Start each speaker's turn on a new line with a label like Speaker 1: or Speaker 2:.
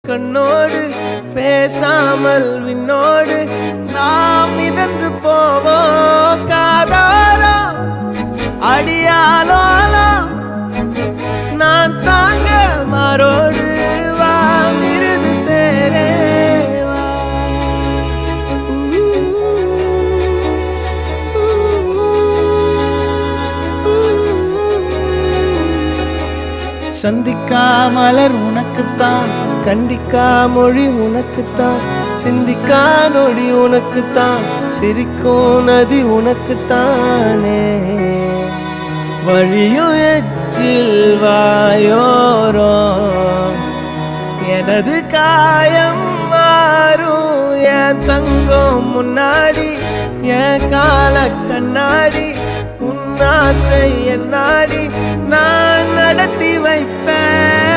Speaker 1: கண்ணோடு பேசாமல் விண்ணோடு நாம் மிதந்து போவோம் காதாரோ அடியாலோலாம் நான் தாங்க மாறோடு வா மிருது தேரே வா. சந்திக்கா மலர் உனக்குத்தான், கண்டிக்கா மொழி உனக்குத்தான், சிந்திக்கா நொடி உனக்குத்தான், சிரிக்கும் நதி உனக்குத்தானே. வழியும் எச்சில் வாயோரோ எனது காயம் மாறும் என் தங்கம் முன்னாடி, என் கால கண்ணாடி உன் ஆசை என்னாடி நான் நடத்தி வைப்பேன்.